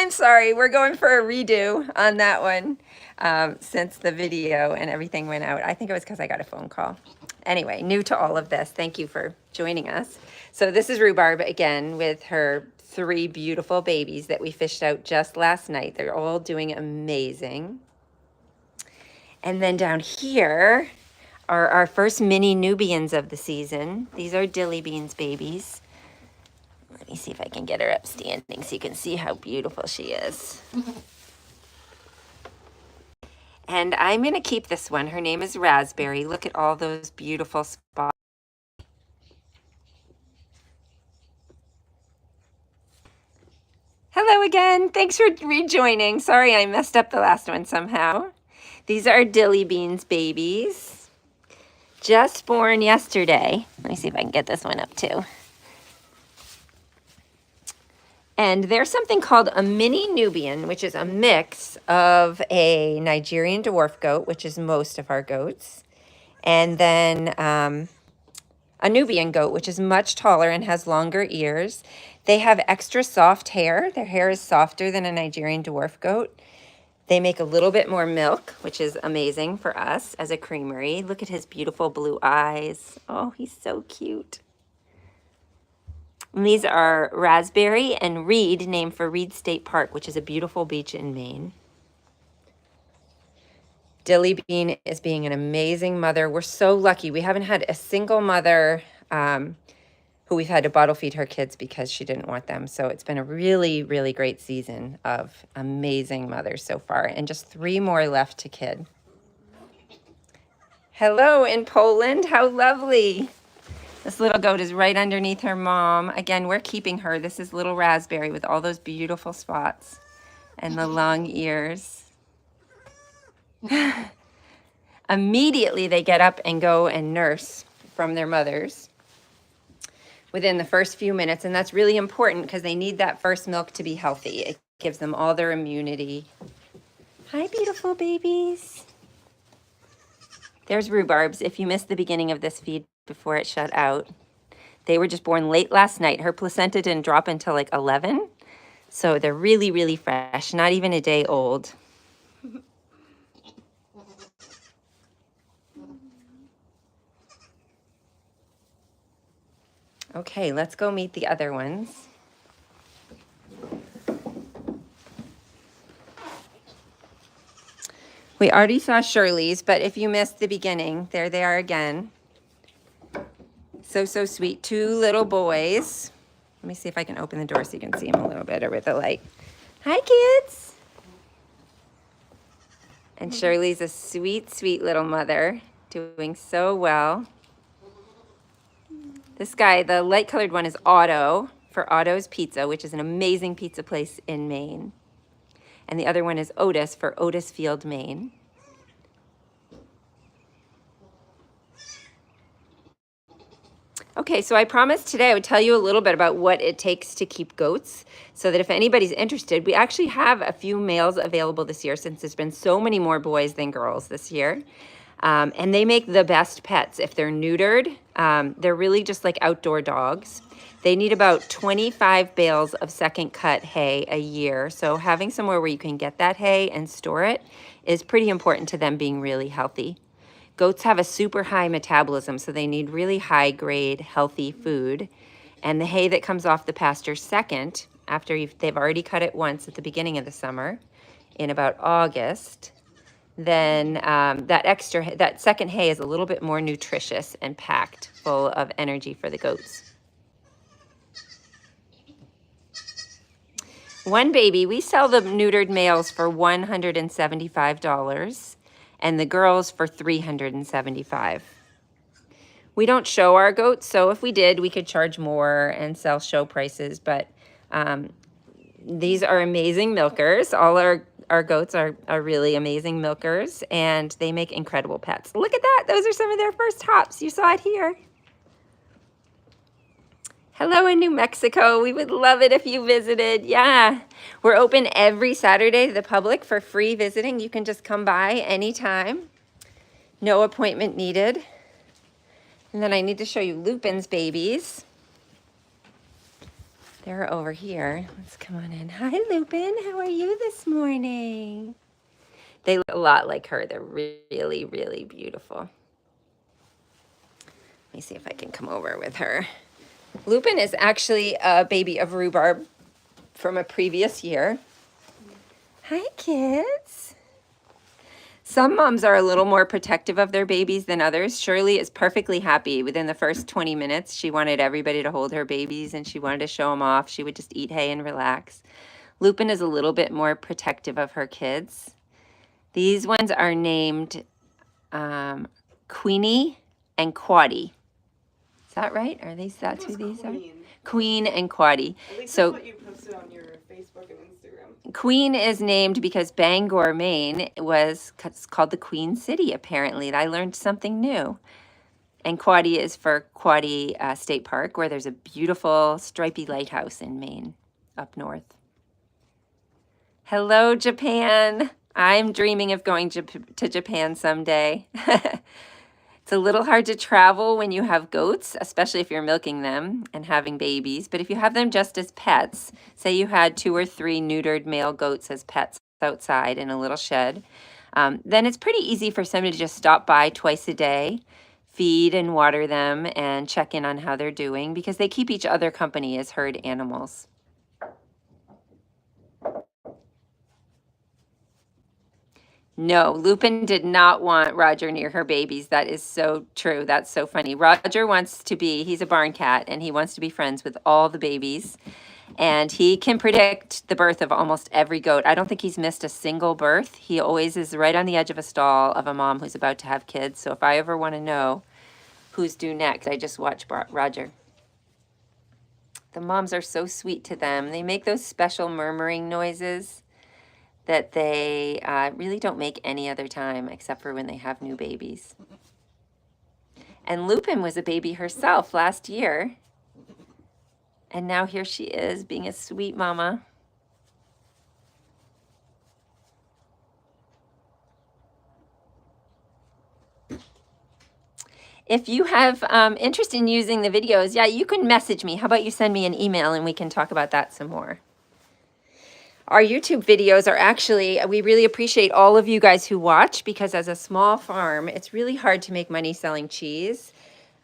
I'm sorry. We're going for a redo on that one since the video and everything went out. I think it was because I got a phone call. Anyway, new to all of this. Thank you for joining us. So this is Rhubarb again with her 3 beautiful babies that we fished out just last night. They're all doing amazing. And then down here are our first mini Nubians of the season. These are Dilly Beans babies. Let me see if I can get her up standing so you can see how beautiful she is. And I'm going to keep this one. Her name is Raspberry. Look at all those beautiful spots. Hello again. Thanks for rejoining. Sorry I messed up the last one somehow. These are Dilly Beans babies. Just born yesterday. Let me see if I can get this one up too. And there's something called a mini Nubian, which is a mix of a Nigerian dwarf goat, which is most of our goats, and then a Nubian goat, which is much taller and has longer ears. They have extra soft hair. Their hair is softer than a Nigerian dwarf goat. They make a little bit more milk, which is amazing for us as a creamery. Look at his beautiful blue eyes. Oh, he's so cute. And these are Raspberry and Reed, named for Reed State Park, which is a beautiful beach in Maine. Dilly Bean is being an amazing mother. We're so lucky. We haven't had a single mother who we've had to bottle feed her kids because she didn't want them. So it's been a really, really great season of amazing mothers so far, and just 3 more left to kid. Hello in Poland. How lovely. This little goat is right underneath her mom. Again, we're keeping her. This is little Raspberry with all those beautiful spots and the long ears. Immediately they get up and go and nurse from their mothers within the first few minutes. And that's really important because they need that first milk to be healthy. It gives them all their immunity. Hi, beautiful babies. There's Rhubarbs. If you missed the beginning of this feed before it shut out, they were just born late last night. Her placenta didn't drop until like 11. So they're really, really fresh, not even a day old. Okay, let's go meet the other ones. We already saw Shirley's, but if you missed the beginning, there they are again. So, so sweet. 2 little boys. Let me see if I can open the door so you can see them a little better with the light. Hi, kids. And Shirley's a sweet, sweet little mother, doing so well. This guy, the light-colored one, is Otto, for Otto's Pizza, which is an amazing pizza place in Maine. And the other one is Otis, for Otis Field, Maine. Okay, so I promised today I would tell you a little bit about what it takes to keep goats, so that if anybody's interested, we actually have a few males available this year since there's been so many more boys than girls this year. And they make the best pets. If they're neutered, they're really just like outdoor dogs. They need about 25 bales of second cut hay a year. So having somewhere where you can get that hay and store it is pretty important to them being really healthy. Goats have a super high metabolism, so they need really high grade, healthy food. And the hay that comes off the pasture second, after they've already cut it once at the beginning of the summer, in about August, then that second hay is a little bit more nutritious and packed full of energy for the goats. One baby, we sell the neutered males for $175 and the girls for $375. We don't show our goats, so if we did, we could charge more and sell show prices, but these are amazing milkers. All our goats are really amazing milkers, and they make incredible pets. Look at that. Those are some of their first hops. You saw it here. Hello in New Mexico. We would love it if you visited. Yeah, we're open every Saturday to the public for free visiting. You can just come by anytime. No appointment needed. And then I need to show you Lupin's babies. They're over here. Let's come on in. Hi, Lupin. How are you this morning? They look a lot like her. They're really, really beautiful. Let me see if I can come over with her. Lupin is actually a baby of rhubarb from a previous year. Hi, kids. Some moms are a little more protective of their babies than others. Shirley is perfectly happy. Within the first 20 minutes, she wanted everybody to hold her babies and she wanted to show them off. She would just eat hay and relax. Lupin is a little bit more protective of her kids. These ones are named Queenie and Quaddy. Is that right? Are these, that's who these are? Queen and Quaddy. At least so that's what you posted on your Facebook and Instagram. Queen is named because Bangor, Maine was called the Queen City, apparently. I learned something new. And Quaddy is for Quaddy State Park, where there's a beautiful stripy lighthouse in Maine, up north. Hello, Japan. I'm dreaming of going to Japan someday. It's a little hard to travel when you have goats, especially if you're milking them and having babies. But if you have them just as pets, say you had 2 or 3 neutered male goats as pets outside in a little shed, then it's pretty easy for somebody to just stop by twice a day, feed and water them, and check in on how they're doing because they keep each other company as herd animals. No, Lupin did not want Roger near her babies. That is so true. That's so funny. Roger wants to be, he's a barn cat, and he wants to be friends with all the babies. And he can predict the birth of almost every goat. I don't think he's missed a single birth. He always is right on the edge of a stall of a mom who's about to have kids. So if I ever want to know who's due next, I just watch Roger. The moms are so sweet to them. They make those special murmuring noises that they really don't make any other time except for when they have new babies. And Lupin was a baby herself last year. And now here she is being a sweet mama. If you have interest in using the videos, yeah, you can message me. How about you send me an email and we can talk about that some more. Our YouTube videos are actually, we really appreciate all of you guys who watch because as a small farm, it's really hard to make money selling cheese.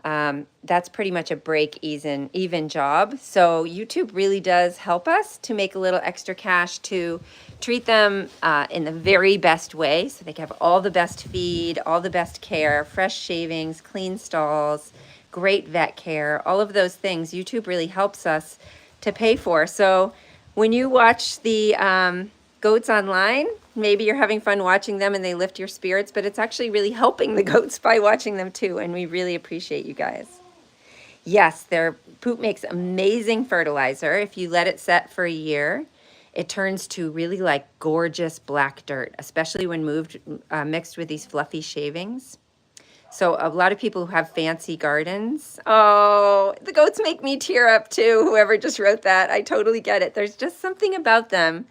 That's pretty much a break-even job. So YouTube really does help us to make a little extra cash to treat them in the very best way. So they can have all the best feed, all the best care, fresh shavings, clean stalls, great vet care, all of those things. YouTube really helps us to pay for. So when you watch the goats online, maybe you're having fun watching them and they lift your spirits, but it's actually really helping the goats by watching them too, and we really appreciate you guys. Yes, their poop makes amazing fertilizer. If you let it set for a year, it turns to really like gorgeous black dirt, especially when mixed with these fluffy shavings. So a lot of people who have fancy gardens, oh, the goats make me tear up too, whoever just wrote that. I totally get it. There's just something about them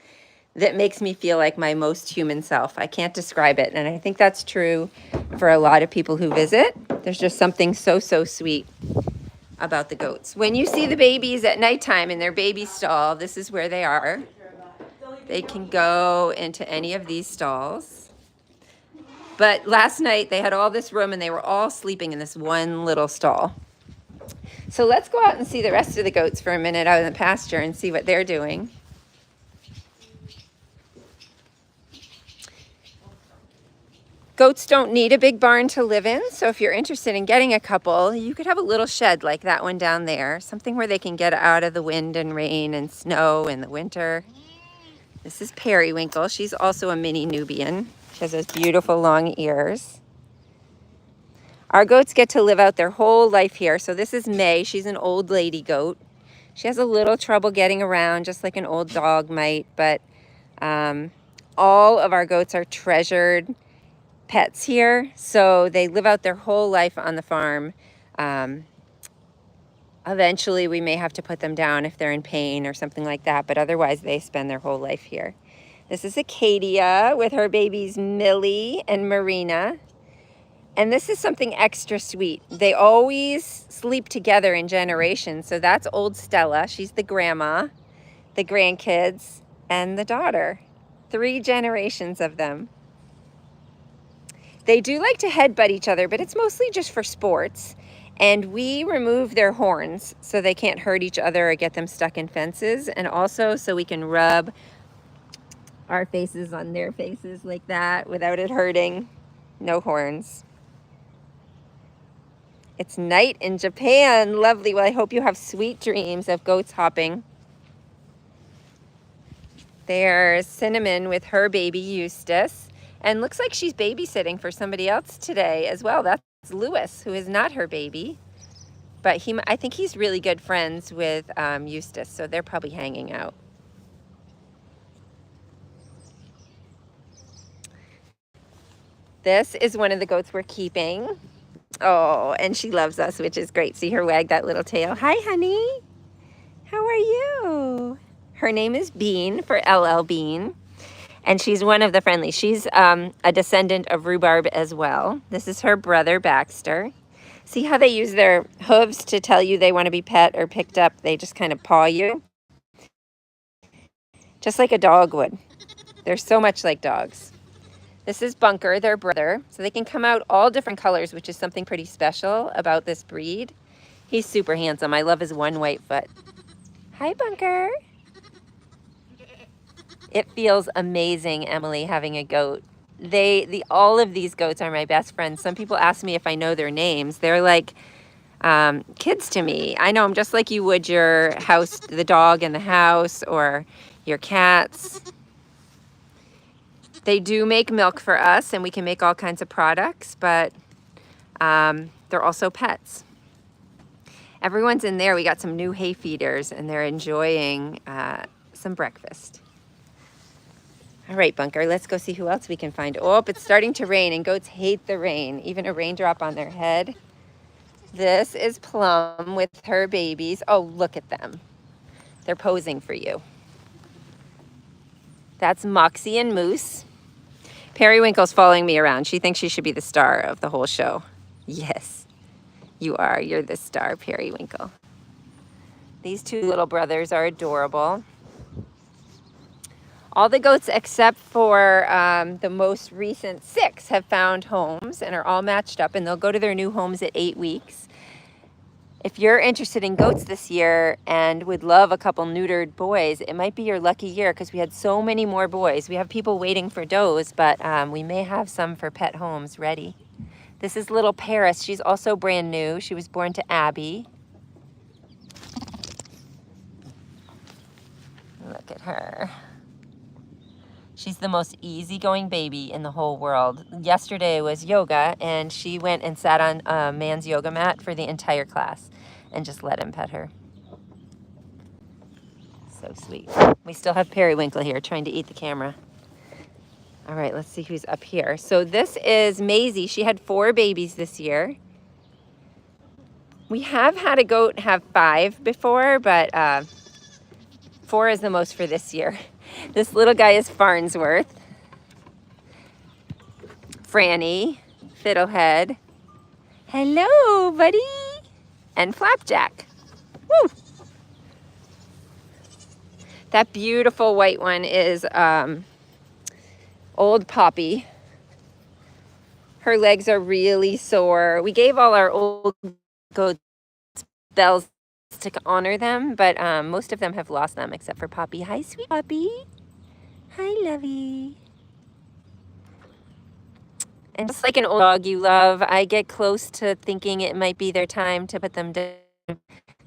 that makes me feel like my most human self. I can't describe it. And I think that's true for a lot of people who visit. There's just something so, so sweet about the goats. When you see the babies at nighttime in their baby stall, this is where they are. They can go into any of these stalls. But last night they had all this room and they were all sleeping in this one little stall. So let's go out and see the rest of the goats for a minute out in the pasture and see what they're doing. Goats don't need a big barn to live in, so if you're interested in getting a couple, you could have a little shed like that one down there, something where they can get out of the wind and rain and snow in the winter. This is Periwinkle. She's also a mini Nubian. She has those beautiful long ears. Our goats get to live out their whole life here. So this is May. She's an old lady goat. She has a little trouble getting around, just like an old dog might, but all of our goats are treasured pets here. So they live out their whole life on the farm. Eventually, we may have to put them down if they're in pain or something like that, but otherwise they spend their whole life here. This is Acadia with her babies Millie and Marina. And this is something extra sweet. They always sleep together in generations. So that's old Stella. She's the grandma, the grandkids, and the daughter. 3 generations of them. They do like to headbutt each other, but it's mostly just for sports. And we remove their horns so they can't hurt each other or get them stuck in fences. And also so we can rub our faces on their faces like that without it hurting. No horns. It's night in Japan. Lovely. Well, I hope you have sweet dreams of goats hopping. There's Cinnamon with her baby Eustace. And looks like she's babysitting for somebody else today as well. That's Lewis, who is not her baby. But I think he's really good friends with Eustace, so they're probably hanging out. This is one of the goats we're keeping. Oh, and she loves us, which is great. See her wag that little tail. Hi, honey. How are you? Her name is Bean, for LL Bean. And she's one of the friendly. She's a descendant of Rhubarb as well. This is her brother, Pasture. See how they use their hooves to tell you they want to be pet or picked up? They just kind of paw you. Just like a dog would. They're so much like dogs. This is Bunker, their brother. So they can come out all different colors, which is something pretty special about this breed. He's super handsome. I love his one white foot. Hi, Bunker. It feels amazing, Emily, having a goat. All of these goats are my best friends. Some people ask me if I know their names. They're like kids to me. I know them just like you would your house, the dog in the house, or your cats. They do make milk for us, and we can make all kinds of products, but they're also pets. Everyone's in there. We got some new hay feeders, and they're enjoying some breakfast. All right, Bunker, let's go see who else we can find. Oh, it's starting to rain, and goats hate the rain, even a raindrop on their head. This is Plum with her babies. Oh, look at them. They're posing for you. That's Moxie and Moose. Periwinkle's following me around. She thinks she should be the star of the whole show. Yes, you are. You're the star, Periwinkle. These 2 little brothers are adorable. All the goats except for the most recent 6 have found homes and are all matched up, and they'll go to their new homes at 8 weeks. If you're interested in goats this year and would love a couple neutered boys, it might be your lucky year because we had so many more boys. We have people waiting for does, but we may have some for pet homes ready. This is little Paris. She's also brand new. She was born to Abby. Look at her. She's the most easygoing baby in the whole world. Yesterday was yoga, and she went and sat on a man's yoga mat for the entire class and just let him pet her. So sweet. We still have Periwinkle here trying to eat the camera. All right, let's see who's up here. So this is Maisie. She had 4 babies this year. We have had a goat have 5 before, but 4 is the most for this year. This little guy is Farnsworth. Franny, Fiddlehead. Hello, buddy. And Flapjack. Woo! That beautiful white one is Old Poppy. Her legs are really sore. We gave all our old goats bells to honor them, but most of them have lost them except for Poppy. Hi, sweet Poppy. Hi, lovey. And just like an old dog you love, I get close to thinking it might be their time to put them down.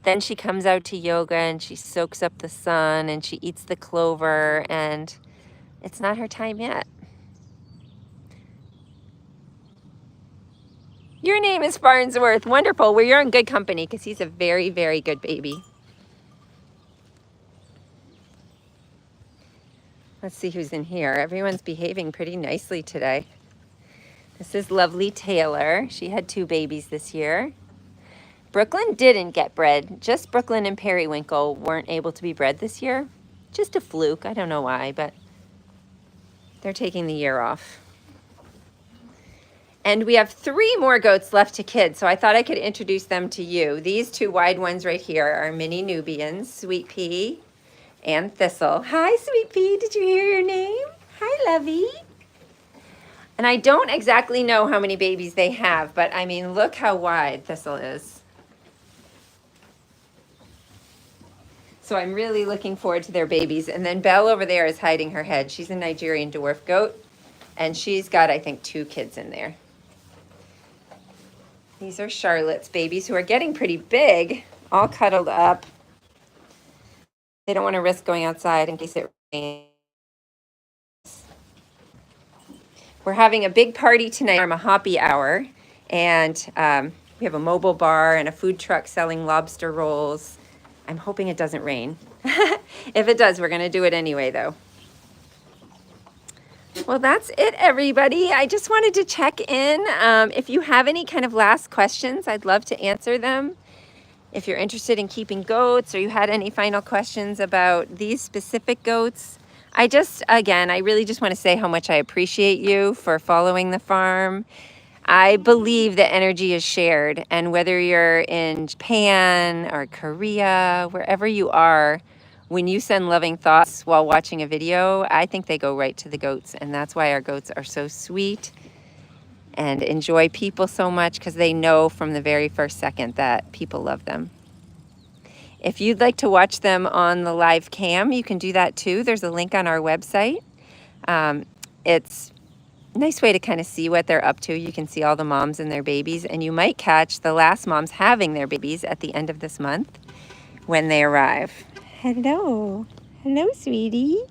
Then she comes out to yoga and she soaks up the sun and she eats the clover, and it's not her time yet. Your name is Farnsworth. Wonderful. Well, you're in good company because he's a very, very good baby. Let's see who's in here. Everyone's behaving pretty nicely today. This is lovely Taylor. She had 2 babies this year. Brooklyn didn't get bred. Just Brooklyn and Periwinkle weren't able to be bred this year. Just a fluke. I don't know why, but they're taking the year off. And we have 3 more goats left to kid, so I thought I could introduce them to you. These 2 wide ones right here are mini Nubians, Sweet Pea and Thistle. Hi, Sweet Pea. Did you hear your name? Hi, Lovey. And I don't exactly know how many babies they have, but I mean, look how wide Thistle is. So I'm really looking forward to their babies. And then Belle over there is hiding her head. She's a Nigerian dwarf goat, and she's got, I think, 2 kids in there. These are Charlotte's babies who are getting pretty big, all cuddled up. They don't want to risk going outside in case it rains. We're having a big party tonight, our happy hour, and we have a mobile bar and a food truck selling lobster rolls. I'm hoping it doesn't rain. If it does, we're going to do it anyway, though. Well, that's it, everybody. I just wanted to check in. If you have any kind of last questions, I'd love to answer them. If you're interested in keeping goats or you had any final questions about these specific goats, I really just want to say how much I appreciate you for following the farm. I believe that energy is shared, and whether you're in Japan or Korea, wherever you are, when you send loving thoughts while watching a video, I think they go right to the goats, and that's why our goats are so sweet and enjoy people so much, because they know from the very first second that people love them. If you'd like to watch them on the live cam, you can do that too. There's a link on our website. It's a nice way to kind of see what they're up to. You can see all the moms and their babies, and you might catch the last moms having their babies at the end of this month when they arrive. Hello. Hello, sweetie.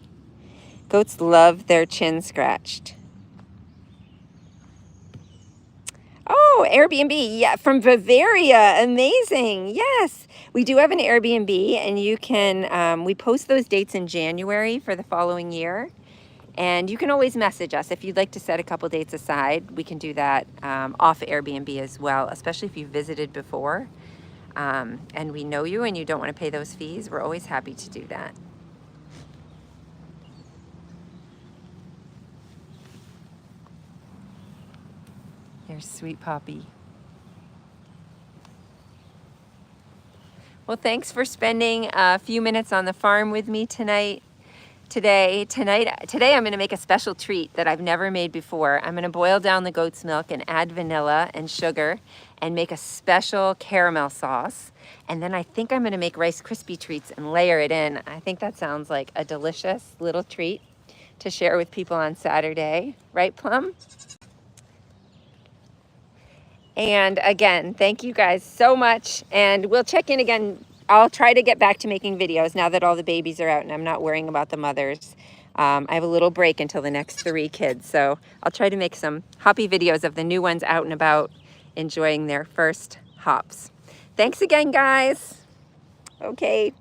Goats love their chin scratched. Oh, Airbnb. Yeah, from Bavaria. Amazing. Yes. We do have an Airbnb, and you can, we post those dates in January for the following year. And you can always message us if you'd like to set a couple dates aside. We can do that off Airbnb as well, especially if you visited before. And we know you and you don't want to pay those fees. We're always happy to do that. There's Sweet Poppy. Well, thanks for spending a few minutes on the farm with me tonight. Today I'm going to make a special treat that I've never made before. I'm going to boil down the goat's milk and add vanilla and sugar and make a special caramel sauce. And then I think I'm going to make Rice Krispie treats and layer it in. I think that sounds like a delicious little treat to share with people on Saturday. Right, Plum? And again, thank you guys so much. And we'll check in again. I'll try to get back to making videos now that all the babies are out and I'm not worrying about the mothers. I have a little break until the next 3 kids. So I'll try to make some hoppy videos of the new ones out and about enjoying their first hops. Thanks again, guys. Okay.